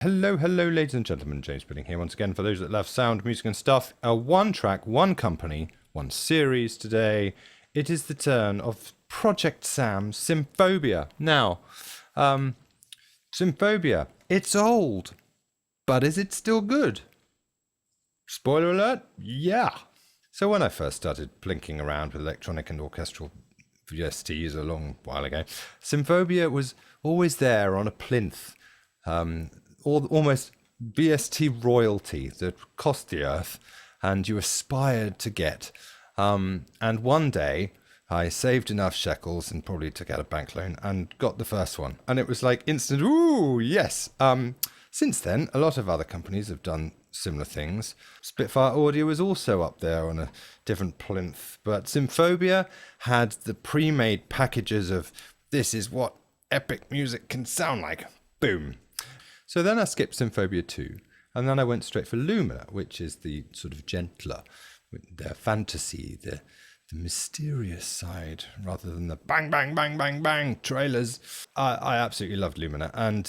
Hello, ladies and gentlemen. James Pudding here once again for those that love sound, music and stuff. A one track, one company, one series today. It is the turn of Project Sam's Symphobia. Now, Symphobia, it's old, but is it still good? Spoiler alert, yeah. So when I first started plinking around with electronic and orchestral VSTs a long while ago, Symphobia was always there on a plinth. Almost VST royalty that cost the earth and you aspired to get. And one day I saved enough shekels and probably took out a bank loan and got the first one. And it was like instant, ooh, yes. Since then, a lot of other companies have done similar things. Spitfire Audio was also up there on a different plinth. But Symphobia had the pre-made packages of this is what epic music can sound like. Boom. So then I skipped Symphobia 2, and then I went straight for Lumina, which is the sort of gentler, the fantasy, the mysterious side, rather than the bang, bang, bang, bang, bang trailers. I absolutely loved Lumina, and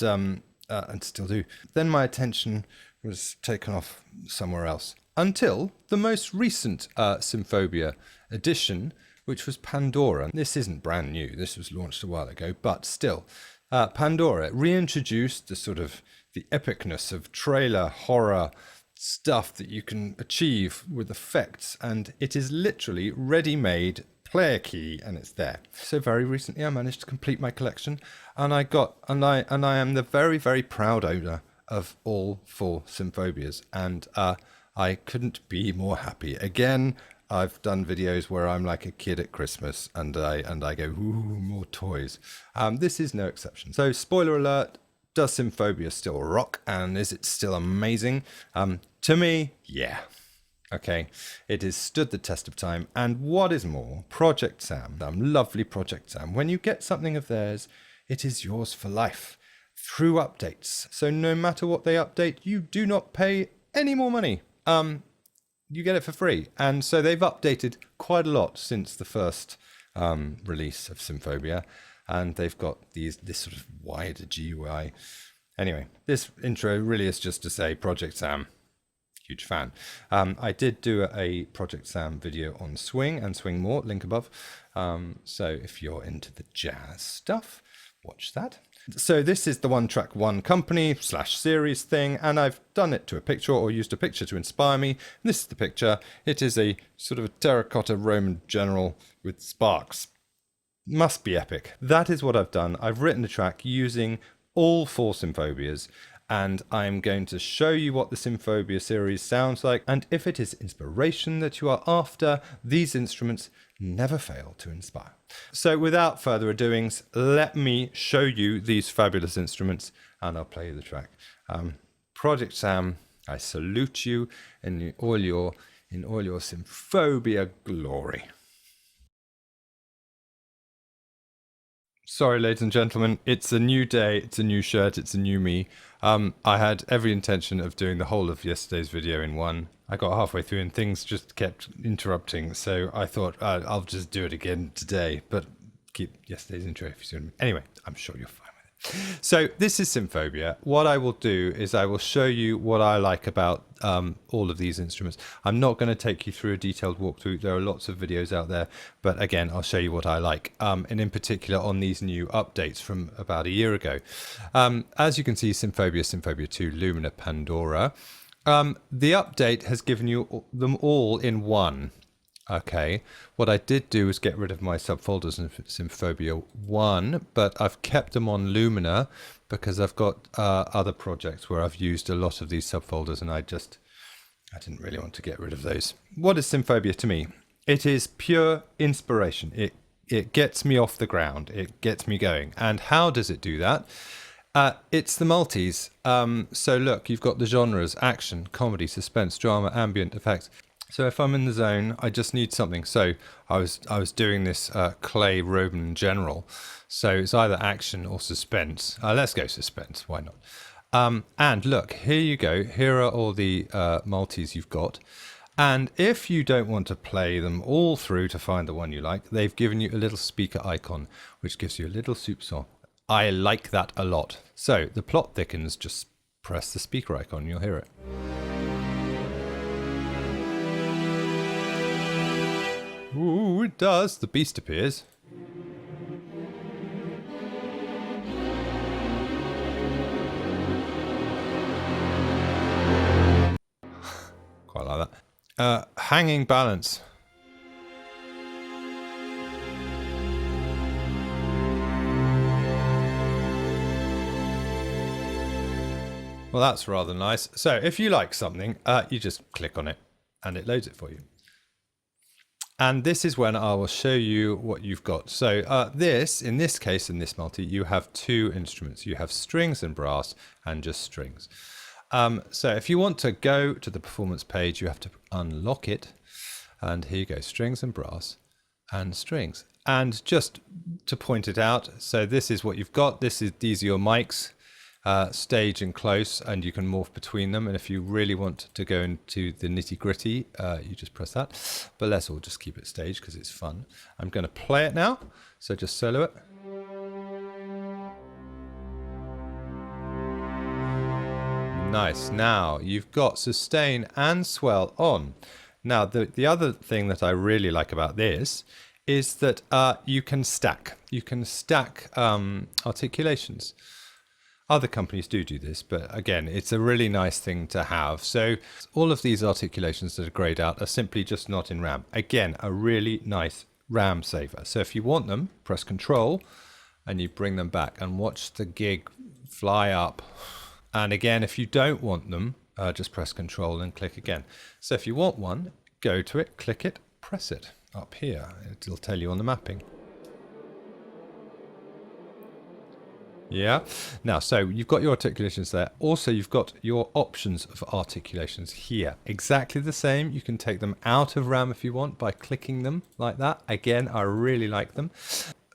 still do. Then my attention was taken off somewhere else, until the most recent Symphobia edition, which was Pandora. This isn't brand new, this was launched a while ago, but still. Pandora reintroduced the sort of the epicness of trailer horror stuff that you can achieve with effects, and it is literally ready-made player key, and it's there. So very recently I managed to complete my collection, and I am the very, very proud owner of all 4 Symphobias, and I couldn't be more happy. Again, I've done videos where I'm like a kid at Christmas and I go, ooh, more toys. This is no exception. So spoiler alert, does Symphobia still rock and is it still amazing? To me, yeah. Okay, it has stood the test of time, and what is more, Project Sam, lovely Project Sam, when you get something of theirs, it is yours for life through updates. So no matter what they update, you do not pay any more money. You get it for free. And so they've updated quite a lot since the first release of Symphobia. And they've got this sort of wider GUI. Anyway, this intro really is just to say Project Sam, huge fan. I did do a Project Sam video on Swing and Swing More, link above. So if you're into the jazz stuff, watch that. So this is the one track, one company / series thing, and I've done it to a picture or used a picture to inspire me. This is the picture. It is a sort of a terracotta Roman general with sparks. Must be epic. That is what I've done. I've written a track using all 4 Symphobias, and I'm going to show you what the Symphobia series sounds like, and if it is inspiration that you are after, these instruments never fail to inspire. So without further adoings, let me show you these fabulous instruments, and I'll play you the track. Project Sam, I salute you in all your Symphobia glory. Sorry, ladies and gentlemen, it's a new day, it's a new shirt, it's a new me. I had every intention of doing the whole of yesterday's video in one. I got halfway through and things just kept interrupting, so I thought I'll just do it again today, but keep yesterday's intro if you see what I mean. Anyway, I'm sure you're fine with it. So this is Symphobia. What I will do is I will show you what I like about all of these instruments. I'm not going to take you through a detailed walkthrough. There are lots of videos out there, but again, I'll show you what I like, and in particular on these new updates from about a year ago. As you can see, Symphobia, Symphobia 2, Lumina, Pandora. The update has given you them all in one. Okay, what I did do was get rid of my subfolders in Symphobia 1, but I've kept them on Lumina because I've got other projects where I've used a lot of these subfolders, and I didn't really want to get rid of those. What is Symphobia to me? It is pure inspiration. It gets me off the ground. It gets me going. And how does it do that? It's the multis. So look, you've got the genres: action, comedy, suspense, drama, ambient, effects. So if I'm in the zone, I just need something. So I was doing this clay Roman general. So it's either action or suspense. Let's go suspense. Why not? And look, here you go. Here are all the multis you've got. And if you don't want to play them all through to find the one you like, they've given you a little speaker icon, which gives you a little soupçon. I like that a lot. So the plot thickens just press the speaker icon, you'll hear it. Ooh, it does. The beast appears. Quite like that. Hanging balance. Well, that's rather nice. So if you like something, you just click on it and it loads it for you. And this is when I will show you what you've got. So in this case, in this multi, you have two instruments. You have strings and brass and just strings. So if you want to go to the performance page, you have to unlock it. And here you go, strings and brass and strings. And just to point it out, so this is what you've got. These are your mics. Stage and close, and you can morph between them, and if you really want to go into the nitty-gritty, you just press that, but let's all just keep it stage because it's fun. I'm going to play it now, so just solo it. Nice. Now you've got sustain and swell on. Now the other thing that I really like about this is that you can stack articulations. Other companies do this, but again, it's a really nice thing to have. So all of these articulations that are grayed out are simply just not in RAM. Again, a really nice RAM saver. So if you want them, press Control and you bring them back and watch the gig fly up. And again, if you don't want them, just press Control and click again. So if you want one, go to it, click it, press it up here. It'll tell you on the mapping. Yeah. Now, so you've got your articulations there. Also, you've got your options of articulations here. Exactly the same. You can take them out of RAM if you want by clicking them like that. Again, I really like them.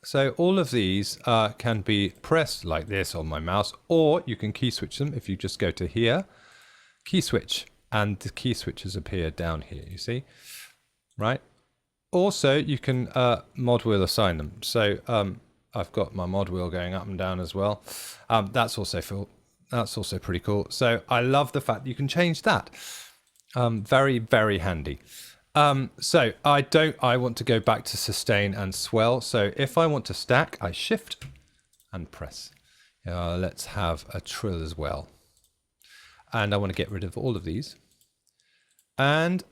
So all of these can be pressed like this on my mouse, or you can key switch them. If you just go to here, key switch, and the key switches appear down here, you see? Right? Also, you can mod wheel assign them. So, I've got my mod wheel going up and down as well. That's also pretty cool. So I love the fact that you can change that. Very, very handy. So I want to go back to sustain and swell. So if I want to stack, I shift and press. Let's have a trill as well. And I want to get rid of all of these. And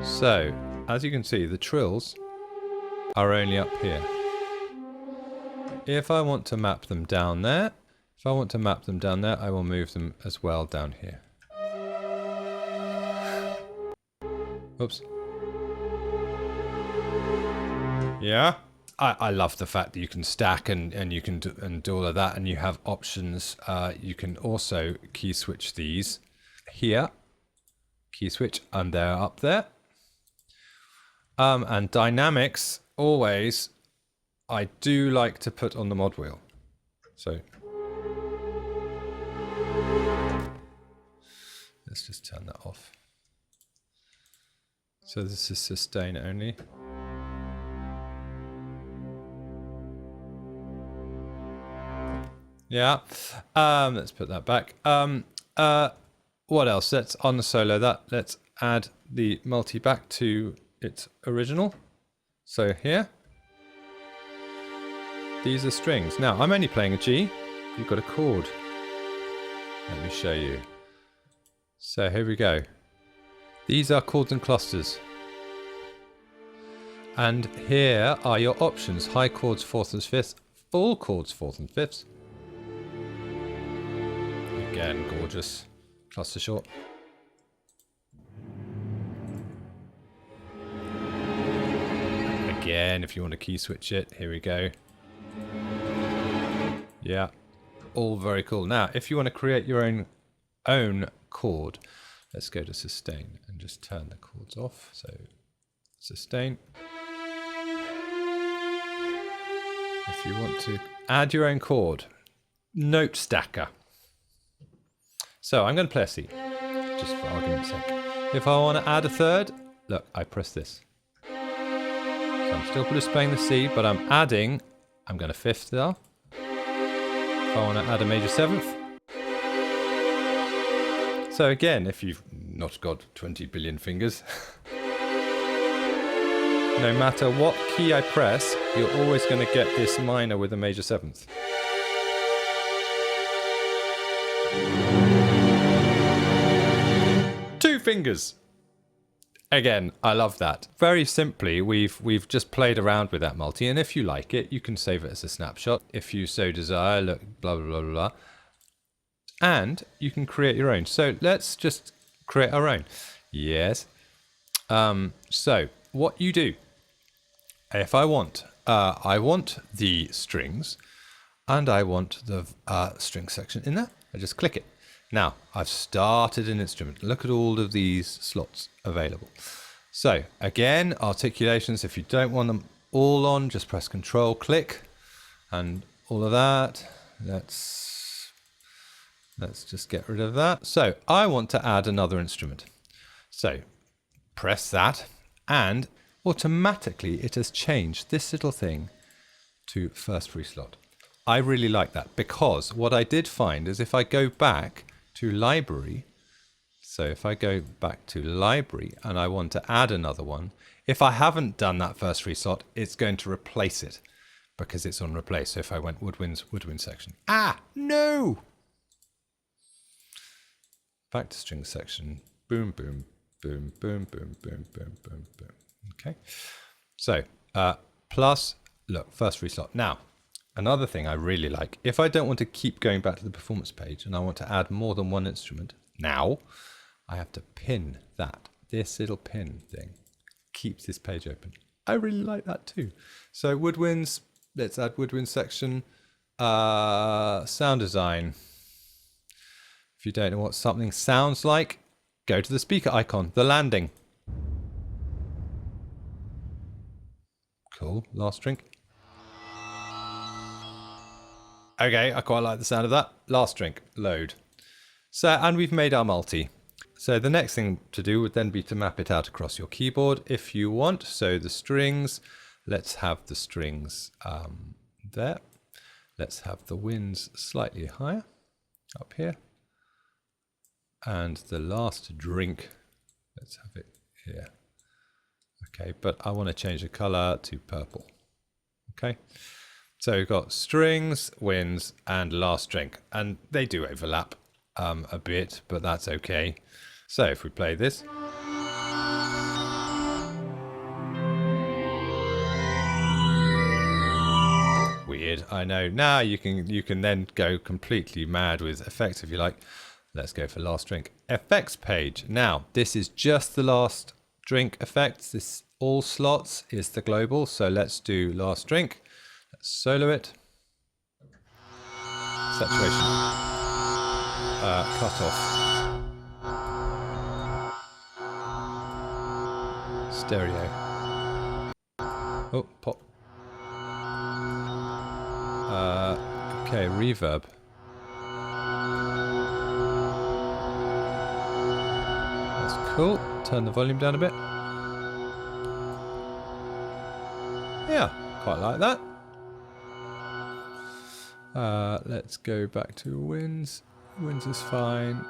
so, as you can see, the trills are only up here. If I want to map them down there, I will move them as well down here. Oops. Yeah. I love the fact that you can stack and you can do all of that, and you have options. You can also key switch these here. Key switch, and they're up there. And dynamics, always, I do like to put on the mod wheel. So let's just turn that off. So this is sustain only. Yeah. Let's put that back. What else? Let's on the solo let's add the multi back to its original. So here, these are strings. Now I'm only playing a G. You've got a chord. Let me show you. So here we go. These are chords and clusters. And here are your options: high chords, fourths and fifths, full chords, fourths and fifths. Again, gorgeous. Cluster short. Again, if you want to key switch it, here we go. Yeah, all very cool. Now, if you want to create your own chord, let's go to sustain and just turn the chords off. So, sustain. If you want to add your own chord, note stacker. So I'm going to play a C, just for argument's sake. If I want to add a third, look, I press this. So I'm still just playing the C, but I'm going to fifth there. If I want to add a major seventh. So again, if you've not got 20 billion fingers, no matter what key I press, you're always going to get this minor with a major seventh. Two fingers. Again, I love that. Very simply, we've just played around with that multi, and if you like it, you can save it as a snapshot. If you so desire, look, blah, blah, blah, blah. And you can create your own. So let's just create our own. Yes. So what you do, if I want the strings, and I want the string section in there, I just click it. Now, I've started an instrument. Look at all of these slots available. So, again, articulations, if you don't want them all on, just press Control, click, and all of that. Let's just get rid of that. So, I want to add another instrument. So, press that, and automatically it has changed this little thing to first free slot. I really like that, because what I did find is if I go back to library, so if I go back to library and I want to add another one, if I haven't done that first free slot, it's going to replace it because it's on replace. So if I went woodwind section, no! Back to string section, boom, boom, boom, boom, boom, boom, boom, boom, boom. Okay, so plus, look, first free slot. Now, another thing I really like, if I don't want to keep going back to the performance page and I want to add more than one instrument, now I have to pin that. This little pin thing keeps this page open. I really like that too. So woodwinds, let's add woodwind section, sound design. If you don't know what something sounds like, go to the speaker icon, the landing. Cool, last drink. Okay, I quite like the sound of that. Last drink, load. So, and we've made our multi. So the next thing to do would then be to map it out across your keyboard if you want. So the strings, let's have the strings there. Let's have the winds slightly higher up here. And the last drink, let's have it here. Okay, but I want to change the color to purple. Okay. So we've got strings, winds, and last drink, and they do overlap a bit, but that's okay. So if we play this, weird, I know. Now you can then go completely mad with effects if you like. Let's go for last drink. Effects page. Now this is just the last drink effects. This all slots is the global. So let's do last drink. Let's solo it. Saturation. Cut off. Stereo. Oh, pop. Okay, reverb. That's cool. Turn the volume down a bit. Yeah, quite like that. Let's go back to winds. Winds is fine.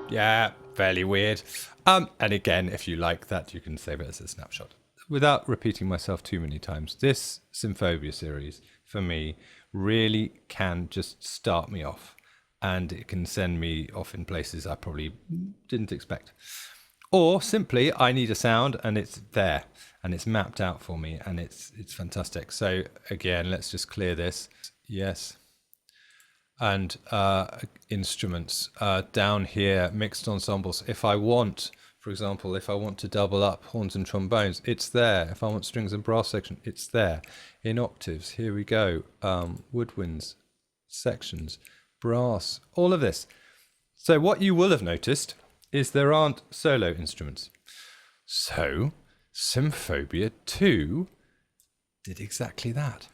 Yeah, fairly weird. And again, if you like that, you can save it as a snapshot. Without repeating myself too many times, this Symphobia series, for me, really can just start me off. And it can send me off in places I probably didn't expect. Or simply, I need a sound and it's there. And it's mapped out for me and it's fantastic. So again, let's just clear this. Yes. And instruments down here, mixed ensembles. If I want, for example, if I want to double up horns and trombones, it's there. If I want strings and brass section, it's there. In octaves, here we go. Woodwinds, sections, brass, all of this. So what you will have noticed is there aren't solo instruments. So Symphobia 2 did exactly that.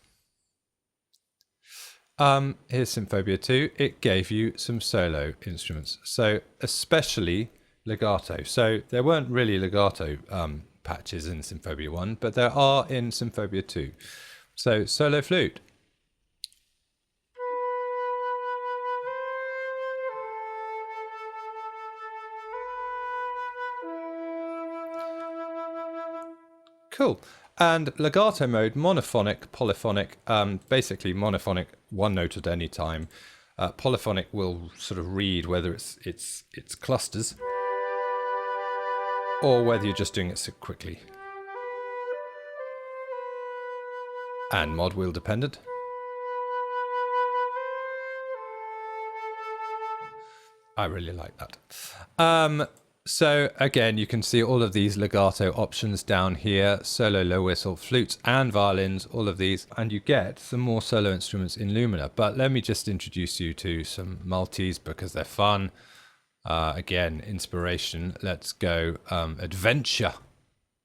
Here's Symphobia 2. It gave you some solo instruments, so especially legato. So there weren't really legato patches in Symphobia 1, but there are in Symphobia 2. So solo flute. Cool. And legato mode, monophonic, polyphonic, basically monophonic, one note at any time. Polyphonic will sort of read whether it's clusters or whether you're just doing it so quickly. And mod wheel dependent. I really like that. So again, you can see all of these legato options down here, solo, low whistle, flutes and violins, all of these, and you get some more solo instruments in Lumina. But let me just introduce you to some multis because they're fun. Again, inspiration. Let's go adventure.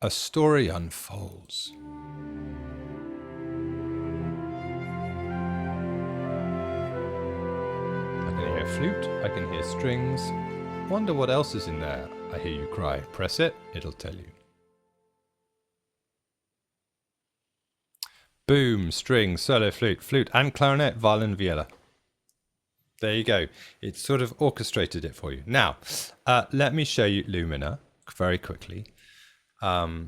A story unfolds. I can hear flute, I can hear strings. Wonder what else is in there. I hear you cry. Press it, it'll tell you. Boom, strings, solo flute, flute and clarinet, violin, viola. There you go. It sort of orchestrated it for you. Now, let me show you Lumina very quickly. Again,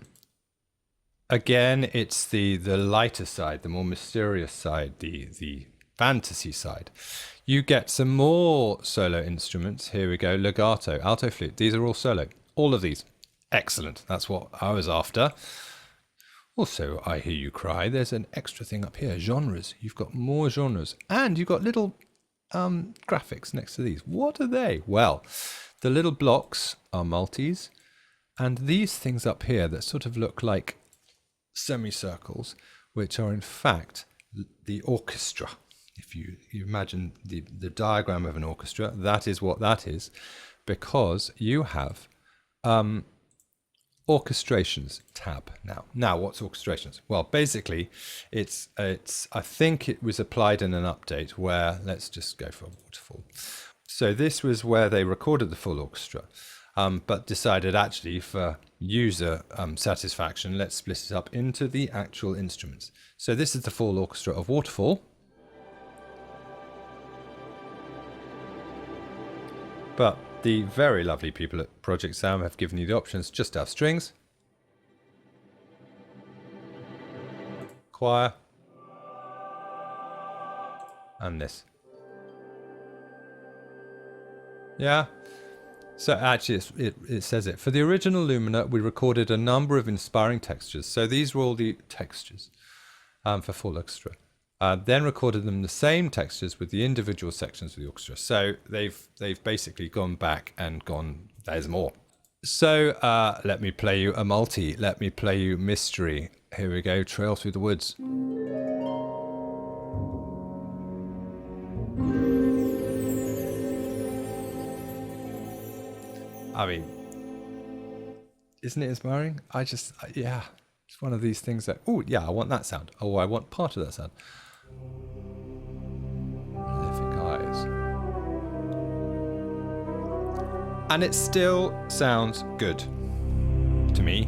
it's the lighter side, the more mysterious side, the fantasy side. You get some more solo instruments. Here we go. Legato, alto flute. These are all solo. All of these. Excellent. That's what I was after. Also, I hear you cry. There's an extra thing up here. Genres. You've got more genres. And you've got little graphics next to these. What are they? Well, the little blocks are multis. And these things up here that sort of look like semicircles, which are in fact the orchestra. If you imagine the diagram of an orchestra, that is what that is, because you have Orchestrations tab now. Now, what's Orchestrations? Well, basically, it's I think it was applied in an update where, let's just go for a waterfall. So this was where they recorded the full orchestra, but decided actually for user satisfaction, let's split it up into the actual instruments. So this is the full orchestra of Waterfall. But the very lovely people at Project Sam have given you the options just to have strings, choir, and this. Yeah. So actually it says it. For the original Lumina, we recorded a number of inspiring textures. So these were all the textures for full orchestra. Then recorded them the same textures with the individual sections of the orchestra. So they've basically gone back and gone, there's more. So let me play you a multi. Let me play you Mystery. Here we go, Trail Through the Woods. I mean, isn't it inspiring? Yeah, it's one of these things that, oh yeah, I want that sound. Oh, I want part of that sound. Prolific eyes. And it still sounds good to me.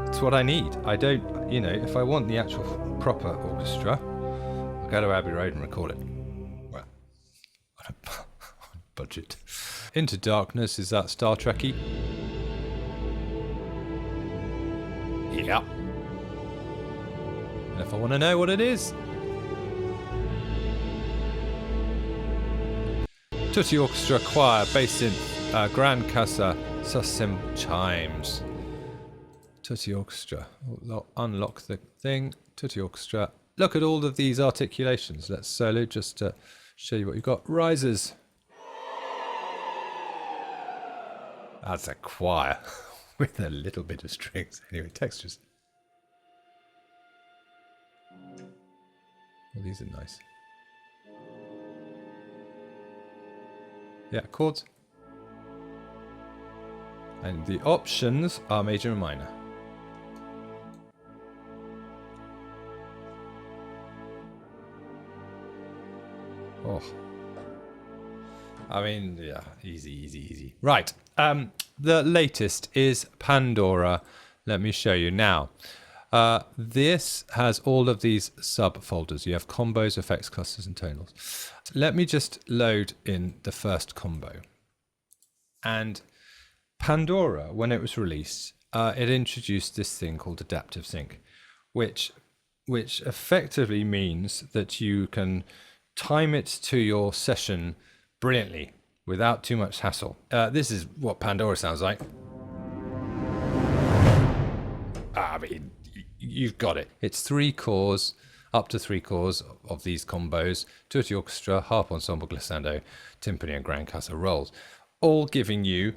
It's what I need. I don't, you know, if I want the actual proper orchestra, I'll go to Abbey Road and record it. Well, on a budget. Into Darkness, is that Star Trek-y? Yeah. And if I want to know what it is, Tutti Orchestra Choir, Bass Synth, Grand Casa, Susim Chimes. Tutti Orchestra. Unlock the thing. Tutti Orchestra. Look at all of these articulations. Let's solo just to show you what you've got. Risers. That's a choir with a little bit of strings. Anyway, textures. Well, these are nice. Yeah, chords. And the options are major and minor. Oh. I mean, yeah, easy. Right. The latest is Pandora. Let me show you now. This has all of these subfolders. You have combos, effects, clusters, and tonals. Let me just load in the first combo. And Pandora, when it was released, it introduced this thing called adaptive sync, which effectively means that you can time it to your session brilliantly without too much hassle. This is what Pandora sounds like. I mean, you've got it. It's 3 cores, up to 3 cores of these combos: tutti orchestra, harp ensemble, glissando, timpani, and grand cassa rolls, all giving you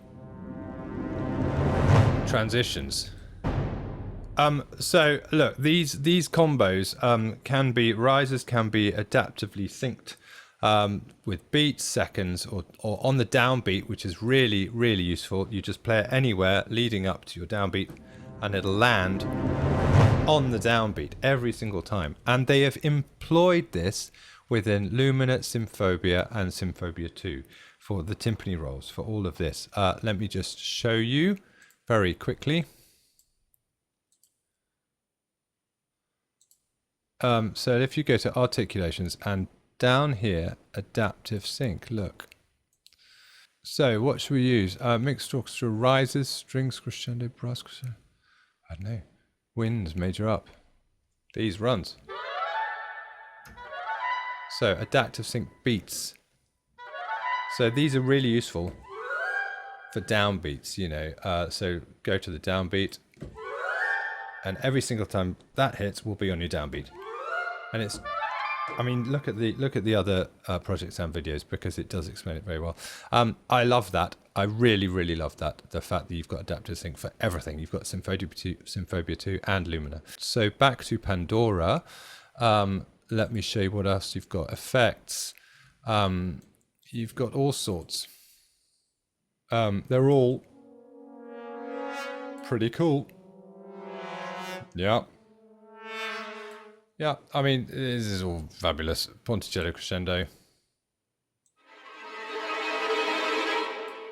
transitions. So look, these combos can be risers, can be adaptively synced with beats, seconds, or on the downbeat, which is really useful. You just play it anywhere leading up to your downbeat, and it'll land on the downbeat every single time. And they have employed this within Lumina, Symphobia, and Symphobia 2 for the timpani rolls, for all of this. Let me just show you very quickly. So if you go to Articulations and down here, Adaptive Sync, look. So what should we use? Mixed orchestra, rises, strings, crescendo, brass crescendo. I don't know. Winds, major up. These runs. So Adaptive Sync beats. So these are really useful for downbeats, you know. So go to the downbeat, and every single time that hits will be on your downbeat. And it's, I mean, look at the other projects and videos, because it does explain it very well. I love that. I really love that. The fact that you've got adaptive sync for everything. You've got Symphobia 2 and Lumina. So back to Pandora. Let me show you what else you've got. Effects. You've got all sorts. They're all pretty cool. Yeah. Yeah, I mean, this is all fabulous. Ponticello crescendo.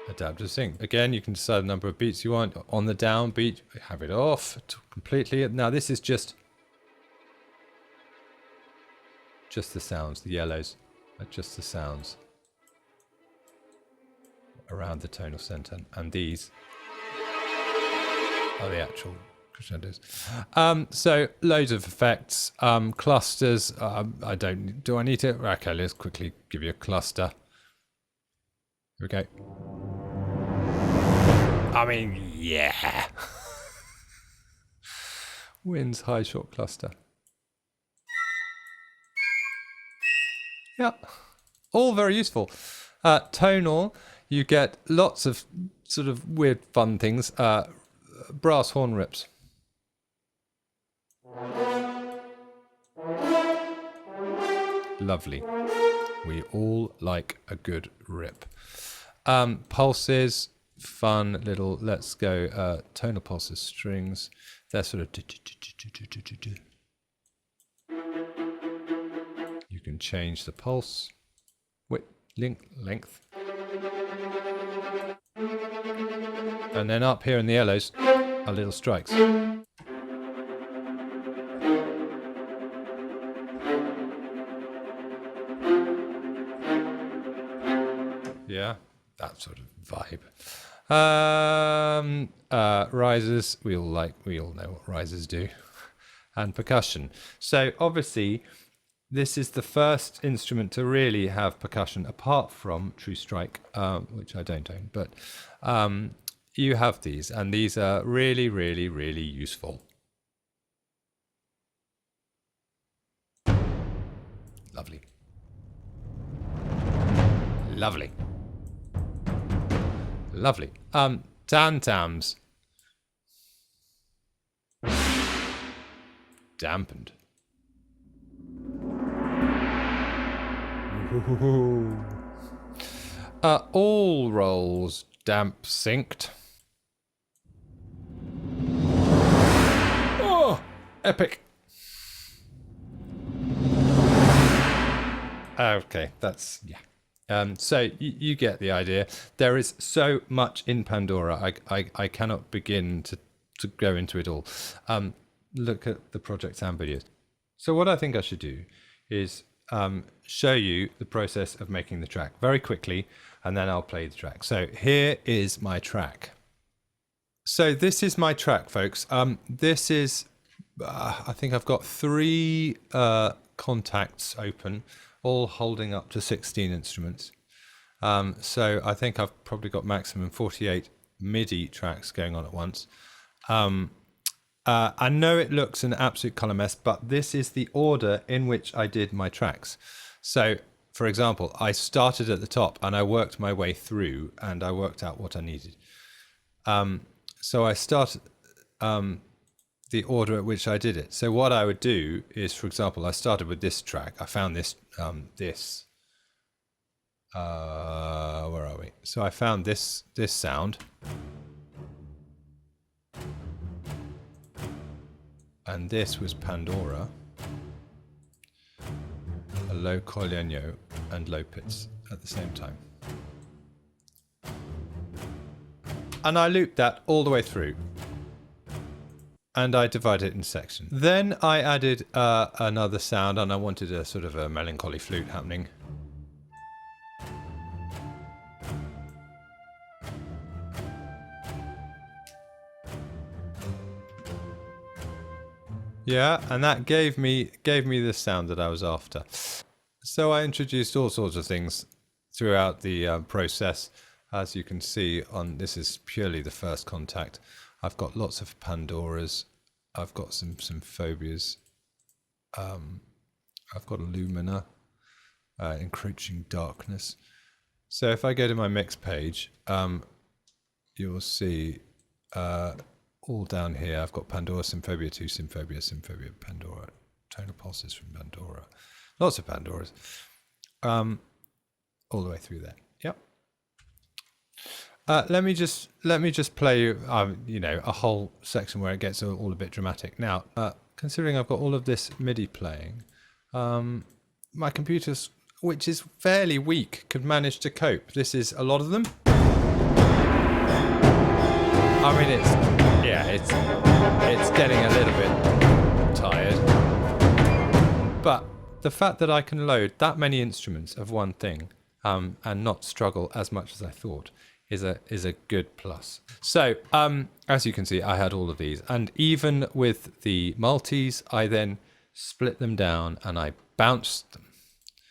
Adaptive sync. Again, you can decide the number of beats you want. On the downbeat, have it off completely. Now, this is just the sounds. The yellows are just the sounds around the tonal center. And these are the actual crescendos. So loads of effects, clusters. Do I need to? Okay, let's quickly give you a cluster. Here we go. I mean, yeah. Winds high short cluster. Yeah, all very useful. Tonal, you get lots of sort of weird fun things. Brass horn rips. Lovely. We all like a good rip. Pulses, fun little, let's go, tonal pulses, strings. They're sort of... You can change the pulse, width, length. And then up here in the yellows are little strikes. Yeah, that sort of vibe. Risers, we all know what risers do. And percussion. So obviously, this is the first instrument to really have percussion, apart from True Strike, which I don't own. But you have these, and these are really useful. Lovely. Lovely. Lovely. Tam-tams. Dampened. All rolls damp synced. Oh, epic. Okay, that's, yeah. So you get the idea. There is so much in Pandora. I cannot begin to go into it all. Look at the projects and videos. So what I think I should do is show you the process of making the track very quickly, and then I'll play the track. So here is my track. So this is my track, folks. This is, I think I've got 3 contacts open, all holding up to 16 instruments. So I think I've probably got maximum 48 MIDI tracks going on at once. I know it looks an absolute colour mess, but this is the order in which I did my tracks. So, for example, I started at the top and I worked my way through and I worked out what I needed. So I started the order at which I did it. So what I would do is, for example, I started with this track. I found this, where are we? So I found this sound. And this was Pandora, a low cogliano and low pits at the same time. And I looped that all the way through. And I divided it in sections. Then I added another sound, and I wanted a sort of a melancholy flute happening. Yeah, and that gave me the sound that I was after. So I introduced all sorts of things throughout the process. As you can see, this is purely the first contact. I've got lots of Pandoras. I've got some Symphobias. I've got a Lumina, encroaching darkness. So if I go to my mix page, you'll see all down here, I've got Pandora, Symphobia 2, Symphobia, Pandora, tonal pulses from Pandora, lots of Pandoras, all the way through there. Yep. Let me just play you, you know, a whole section where it gets all a bit dramatic. Now, considering I've got all of this MIDI playing, my computer, which is fairly weak, could manage to cope. This is a lot of them. I mean, it's getting a little bit tired, but the fact that I can load that many instruments of one thing and not struggle as much as I thought is a good plus. So as you can see, I had all of these, and even with the multis, I then split them down and I bounced them.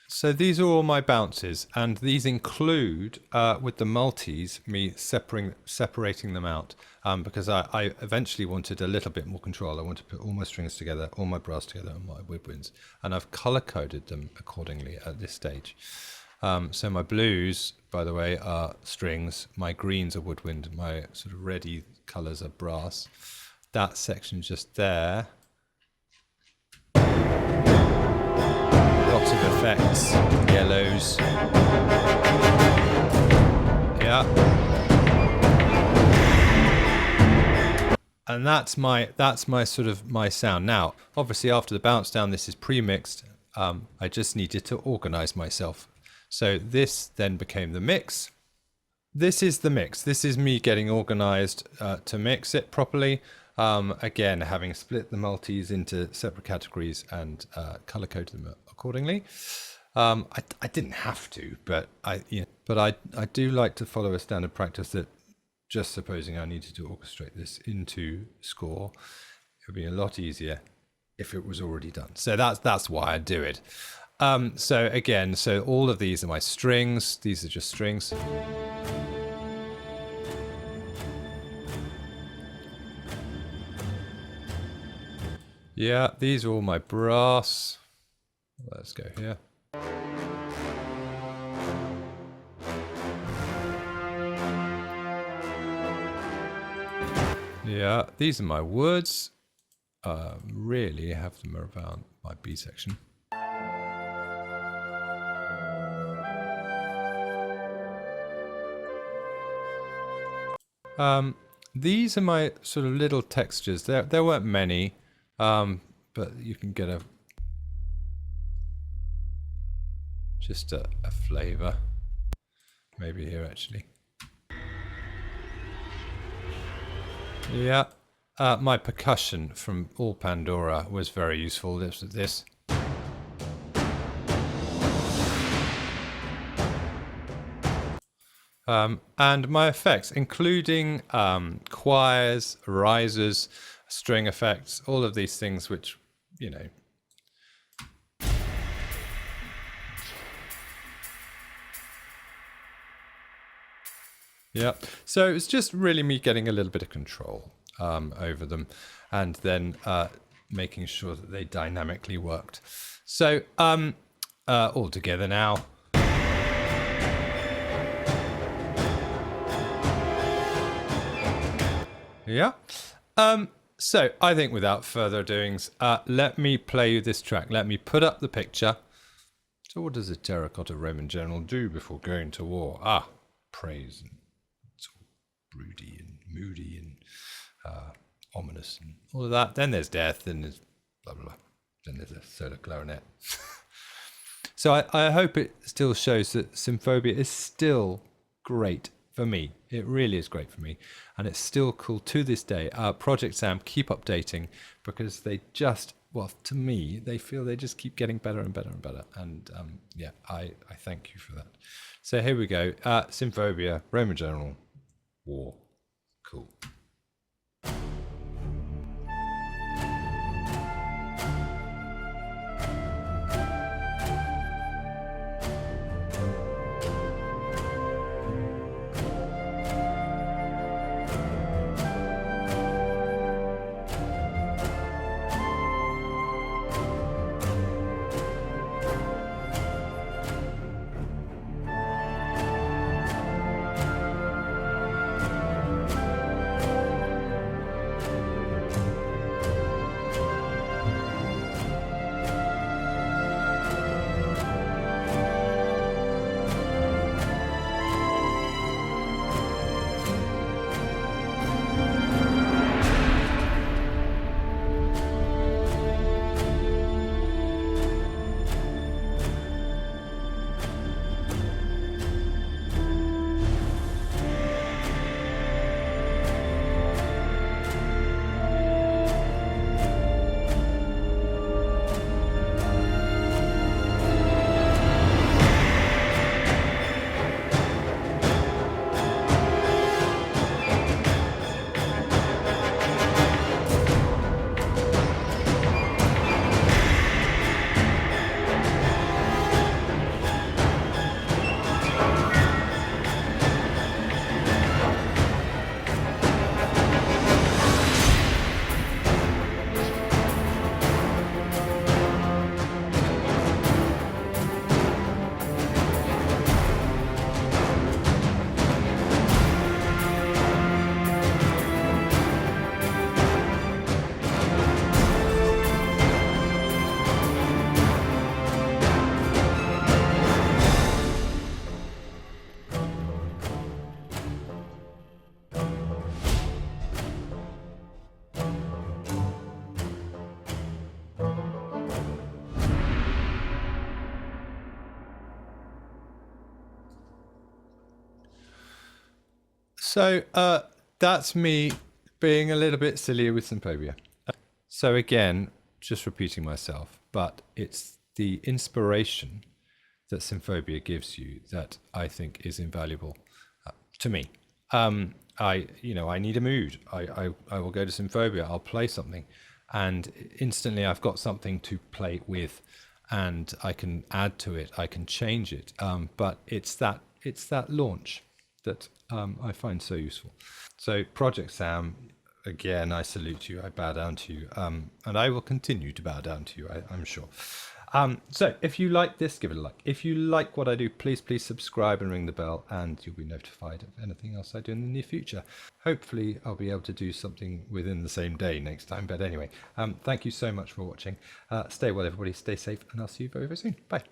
So these are all my bounces, and these include, with the multis, me separating them out, because I eventually wanted a little bit more control. I want to put all my strings together, all my brass together, and my woodwinds, and I've color-coded them accordingly at this stage. So my blues, by the way, are strings, my greens are woodwind, my sort of reddy colors are brass. That section just there. Lots of effects, yellows. Yeah. And that's my sort of my sound. Now, obviously after the bounce down, this is pre-mixed. I just needed to organize myself. So this then became the mix. This is the mix. This is me getting organized to mix it properly. Again, having split the multis into separate categories and color-coded them accordingly. I didn't have to, but I do like to follow a standard practice that, just supposing I needed to orchestrate this into score, it would be a lot easier if it was already done. So that's why I do it. So again, so all of these are my strings. These are just strings. Yeah, these are all my brass. Let's go here. Yeah, these are my woods. Really have them around my B section. These are my sort of little textures. There weren't many, but you can get a just a flavour. Maybe here actually. Yeah, my percussion from all Pandora was very useful. This. And my effects, including choirs, risers, string effects, all of these things which, you know. Yeah, so it's just really me getting a little bit of control over them, and then making sure that they dynamically worked. So all together now. Yeah. So I think without further doings, let me play you this track. Let me put up the picture. So what does a terracotta Roman general do before going to war? Ah, praise. And it's all broody and moody and ominous and all of that. Then there's death, and there's blah, blah, blah. Then there's a solo clarinet. So I hope it still shows that Symphobia is still great for me. It really is great for me, and it's still cool to this day. Project Sam keep updating, because they just, well, to me, they feel they just keep getting better and better and better. And yeah, I thank you for that. So here we go. Symphobia, Roman general, war. Cool. So that's me being a little bit sillier with Symphobia. So again, just repeating myself, but it's the inspiration that Symphobia gives you that I think is invaluable to me. I need a mood. I will go to Symphobia. I'll play something, and instantly I've got something to play with, and I can add to it. I can change it. But it's that launch that I find so useful. So Project Sam, again, I salute you. I bow down to you, and I will continue to bow down to you. I'm sure. So if you like this, give it a like. If you like what I do, please subscribe and ring the bell, and you'll be notified of anything else I do in the near future. Hopefully I'll be able to do something within the same day next time. But anyway, thank you so much for watching. Stay well, everybody. Stay safe, and I'll see you very, very soon. Bye.